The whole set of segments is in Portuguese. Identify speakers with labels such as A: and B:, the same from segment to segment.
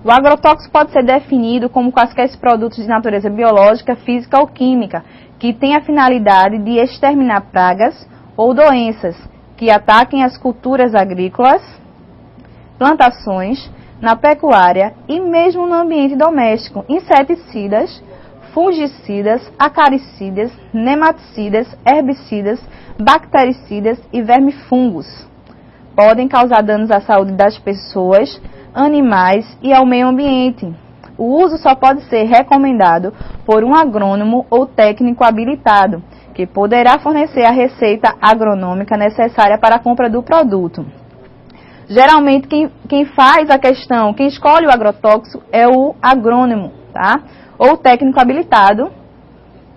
A: O agrotóxico pode ser definido como quaisquer produtos de natureza biológica, física ou química, que têm a finalidade de exterminar pragas ou doenças que ataquem as culturas agrícolas, plantações, na pecuária e mesmo no ambiente doméstico, inseticidas, fungicidas, acaricidas, nematicidas, herbicidas, bactericidas e vermifungos. Podem causar danos à saúde das pessoas, animais e ao meio ambiente. O uso só pode ser recomendado por um agrônomo ou técnico habilitado, que poderá fornecer a receita agronômica necessária para a compra do produto. Geralmente, quem faz a questão, quem escolhe o agrotóxico é o agrônomo, tá? Ou técnico habilitado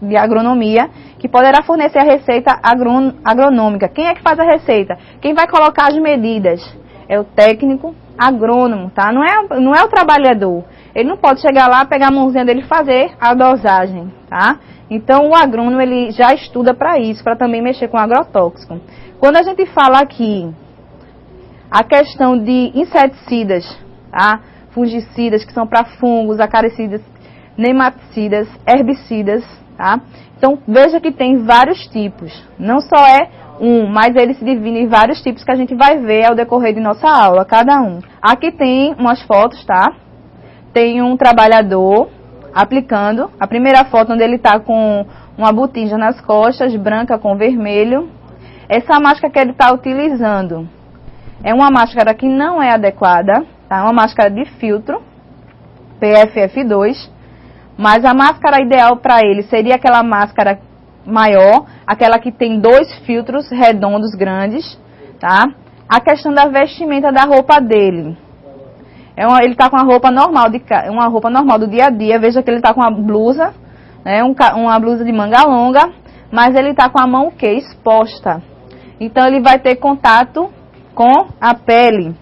A: de agronomia, que poderá fornecer a receita agronômica. Quem é que faz a receita? Quem vai colocar as medidas? É o técnico agrônomo, tá? Não é o trabalhador. Ele não pode chegar lá, pegar a mãozinha dele e fazer a dosagem, tá? Então, o agrônomo, ele já estuda para isso, para também mexer com agrotóxico. Quando a gente fala aqui a questão de inseticidas, tá? Fungicidas, que são para fungos, acaricidas, nematicidas, herbicidas, tá? Então, veja que tem vários tipos. Não só é um, mas ele se divide em vários tipos que a gente vai ver ao decorrer de nossa aula, cada um. Aqui tem umas fotos, tá? Tem um trabalhador aplicando. A primeira foto onde ele está com uma botija nas costas, branca com vermelho. Essa máscara que ele está utilizando é uma máscara que não é adequada, tá? Uma máscara de filtro, PFF2. Mas a máscara ideal para ele seria aquela máscara maior, aquela que tem 2 filtros redondos grandes, tá? A questão da vestimenta da roupa dele. Ele está com uma roupa normal do dia a dia. Veja que ele está com uma blusa, né? Uma blusa de manga longa, mas ele está com a mão exposta. Então ele vai ter contato com a pele,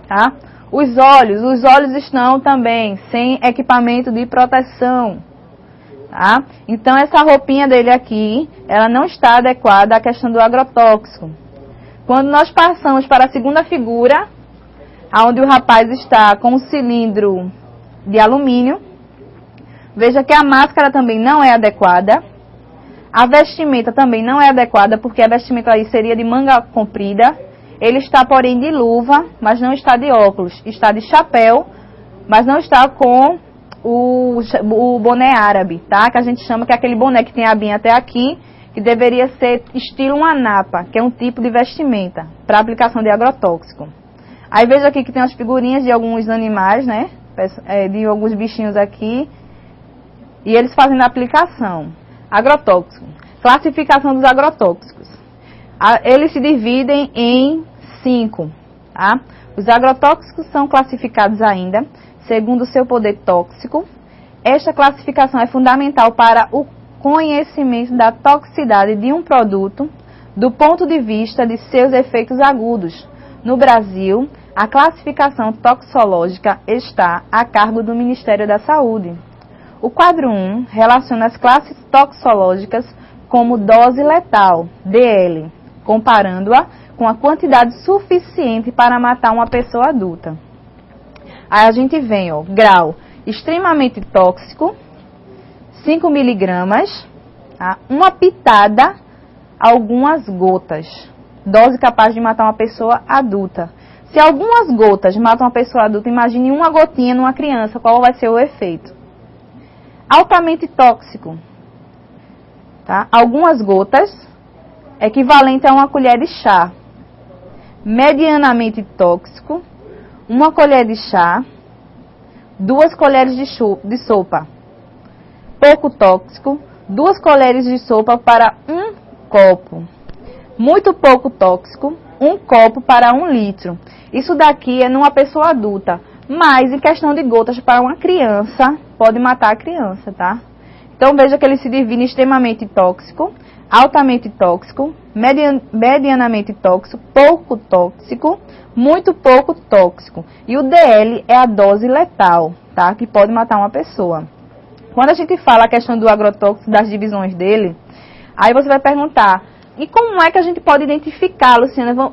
A: tá? Os olhos estão também sem equipamento de proteção, tá? Então essa roupinha dele aqui, ela não está adequada à questão do agrotóxico. Quando nós passamos para a segunda figura, onde o rapaz está com um cilindro de alumínio, veja que a máscara também não é adequada, a vestimenta também não é adequada, porque a vestimenta aí seria de manga comprida. Ele está, porém, de luva, mas não está de óculos. Está de chapéu, mas não está com o boné árabe, tá? Que a gente chama, que é aquele boné que tem a abinha até aqui, que deveria ser estilo uma napa, que é um tipo de vestimenta para aplicação de agrotóxico. Aí veja aqui que tem umas figurinhas de alguns animais, né? De alguns bichinhos aqui. E eles fazendo a aplicação. Agrotóxico. Classificação dos agrotóxicos. Eles se dividem em 5, tá? Os agrotóxicos são classificados ainda segundo o seu poder tóxico. Esta classificação é fundamental para o conhecimento da toxicidade de um produto do ponto de vista de seus efeitos agudos. No Brasil, a classificação toxicológica está a cargo do Ministério da Saúde. O quadro 1 relaciona as classes toxicológicas como dose letal, DL, comparando-a com a quantidade suficiente para matar uma pessoa adulta. Aí a gente vem, ó, grau extremamente tóxico, 5 miligramas, tá? Uma pitada, algumas gotas. Dose capaz de matar uma pessoa adulta. Se algumas gotas matam uma pessoa adulta, imagine uma gotinha numa criança, qual vai ser o efeito? Altamente tóxico, tá? Algumas gotas, equivalente a uma colher de chá. Medianamente tóxico, uma colher de chá, 2 colheres de sopa. Pouco tóxico, 2 colheres de sopa para 1 copo. Muito pouco tóxico, 1 copo para 1 litro. Isso daqui é numa pessoa adulta, mas em questão de gotas para uma criança, pode matar a criança, tá? Então veja que ele se divide em extremamente tóxico, altamente tóxico, medianamente tóxico, pouco tóxico, muito pouco tóxico. E o DL é a dose letal, tá? Que pode matar uma pessoa. Quando a gente fala a questão do agrotóxico, das divisões dele, aí você vai perguntar, E como é que a gente pode identificar, Luciana?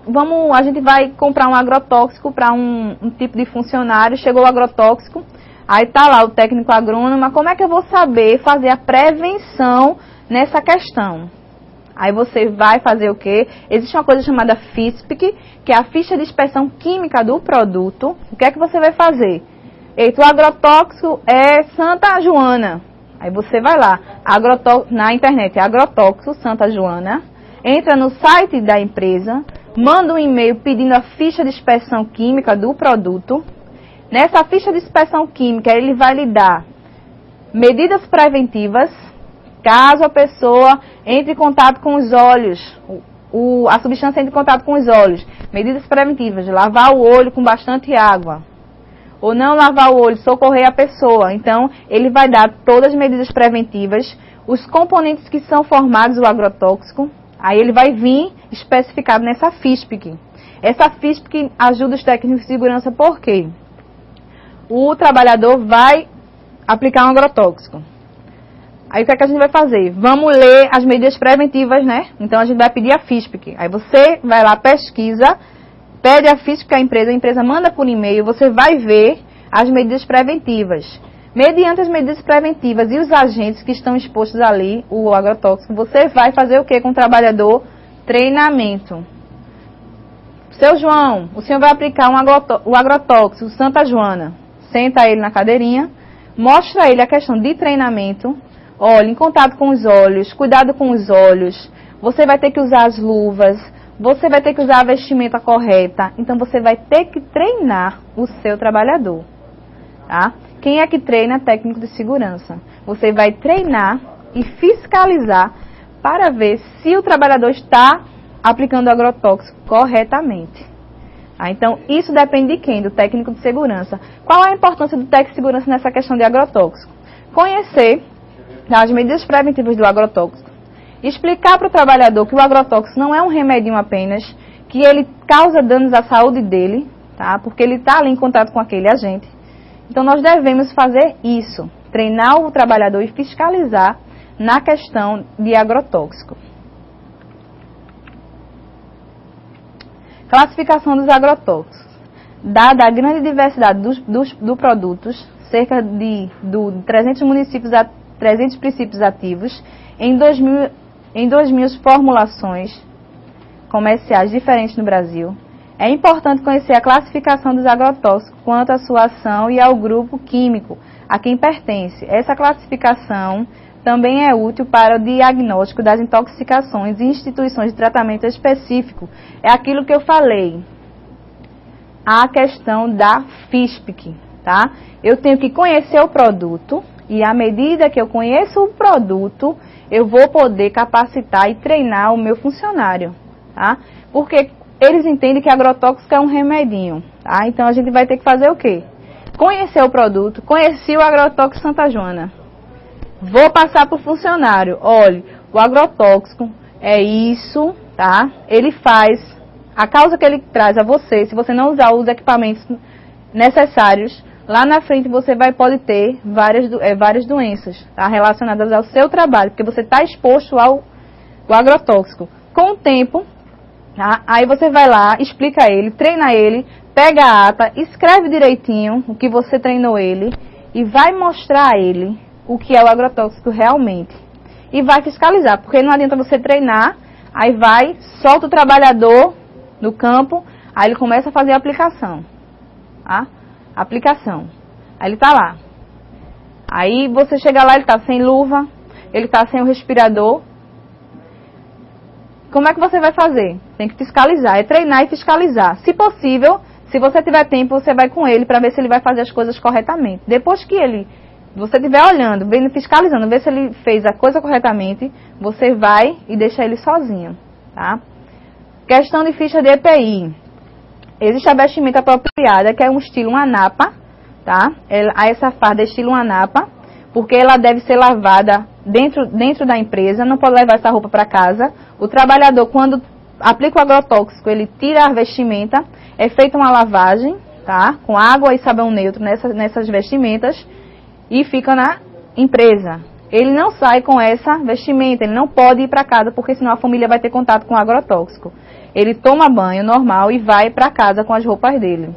A: A gente vai comprar um agrotóxico para um tipo de funcionário, chegou o agrotóxico, aí está lá o técnico agrônomo, mas como é que eu vou saber fazer a prevenção nessa questão? Aí você vai fazer o quê? Existe uma coisa chamada FISPIC, que é a ficha de inspeção química do produto. O que é que você vai fazer? Eita, o agrotóxico é Santa Joana. Aí você vai lá, na internet, agrotóxico Santa Joana, entra no site da empresa, manda um e-mail pedindo a ficha de inspeção química do produto. Nessa ficha de inspeção química, ele vai lhe dar medidas preventivas, caso a pessoa entre em contato com os olhos, a substância entre em contato com os olhos. Medidas preventivas, lavar o olho com bastante água. Ou não lavar o olho, socorrer a pessoa. Então, ele vai dar todas as medidas preventivas, os componentes que são formados do agrotóxico. Aí ele vai vir especificado nessa FISPIC. Essa FISPIC ajuda os técnicos de segurança por quê? O trabalhador vai aplicar um agrotóxico. Aí o que é que a gente vai fazer? Vamos ler as medidas preventivas, né? Então a gente vai pedir a FISPIC. Aí você vai lá, pesquisa, pede a FISPIC à empresa, a empresa manda por e-mail, você vai ver as medidas preventivas. Mediante as medidas preventivas e os agentes que estão expostos ali, o agrotóxico, você vai fazer o que com o trabalhador? Treinamento. Seu João, o senhor vai aplicar o agrotóxico Santa Joana. Senta ele na cadeirinha, mostra a ele a questão de treinamento. Olha, em contato com os olhos, cuidado com os olhos. Você vai ter que usar as luvas, você vai ter que usar a vestimenta correta. Então você vai ter que treinar o seu trabalhador. Tá? Quem é que treina? Técnico de segurança. Você vai treinar e fiscalizar para ver se o trabalhador está aplicando o agrotóxico corretamente. Tá? Então, isso depende de quem? Do técnico de segurança. Qual a importância do técnico de segurança nessa questão de agrotóxico? Conhecer as medidas preventivas do agrotóxico. Explicar para o trabalhador que o agrotóxico não é um remedinho apenas, que ele causa danos à saúde dele, tá? Porque ele está ali em contato com aquele agente. Então, nós devemos fazer isso, treinar o trabalhador e fiscalizar na questão de agrotóxico. Classificação dos agrotóxicos. Dada a grande diversidade dos produtos, cerca de 300 municípios a 300 princípios ativos, em 2.000 formulações comerciais diferentes no Brasil, é importante conhecer a classificação dos agrotóxicos quanto à sua ação e ao grupo químico a quem pertence. Essa classificação também é útil para o diagnóstico das intoxicações em instituições de tratamento específico. É aquilo que eu falei, a questão da FISPIC, tá? Eu tenho que conhecer o produto e à medida que eu conheço o produto, eu vou poder capacitar e treinar o meu funcionário, tá? Porque eles entendem que agrotóxico é um remedinho, tá? Então a gente vai ter que fazer o quê? Conhecer o produto, conheci o agrotóxico Santa Joana. Vou passar para o funcionário. Olha, o agrotóxico é isso, tá? Ele faz, a causa que ele traz a você, se você não usar os equipamentos necessários, lá na frente você pode ter várias doenças, tá? Relacionadas ao seu trabalho, porque você está exposto ao agrotóxico. Com o tempo, tá? Aí você vai lá, explica ele, treina ele, pega a ata, escreve direitinho o que você treinou ele e vai mostrar a ele o que é o agrotóxico realmente. E vai fiscalizar, porque não adianta você treinar, aí solta o trabalhador no campo, aí ele começa a fazer a aplicação. Tá? Aplicação. Aí ele está lá. Aí você chega lá, ele está sem luva, ele está sem o respirador. Como é que você vai fazer? Tem que fiscalizar, é treinar e fiscalizar. Se possível, se você tiver tempo, você vai com ele para ver se ele vai fazer as coisas corretamente. Depois que você estiver olhando, vendo, fiscalizando, ver se ele fez a coisa corretamente, você vai e deixa ele sozinho, tá? Questão de ficha de EPI. Existe a vestimenta apropriada, que é um estilo ANAPA, tá? Essa farda é estilo ANAPA, porque ela deve ser lavada dentro da empresa, não pode levar essa roupa para casa. O trabalhador, quando aplica o agrotóxico, ele tira a vestimenta, é feita uma lavagem, tá? Com água e sabão neutro nessas vestimentas, e fica na empresa. ele não sai com essa vestimenta, ele não pode ir para casa, porque senão a família vai ter contato com agrotóxico. Ele toma banho normal e vai para casa com as roupas dele.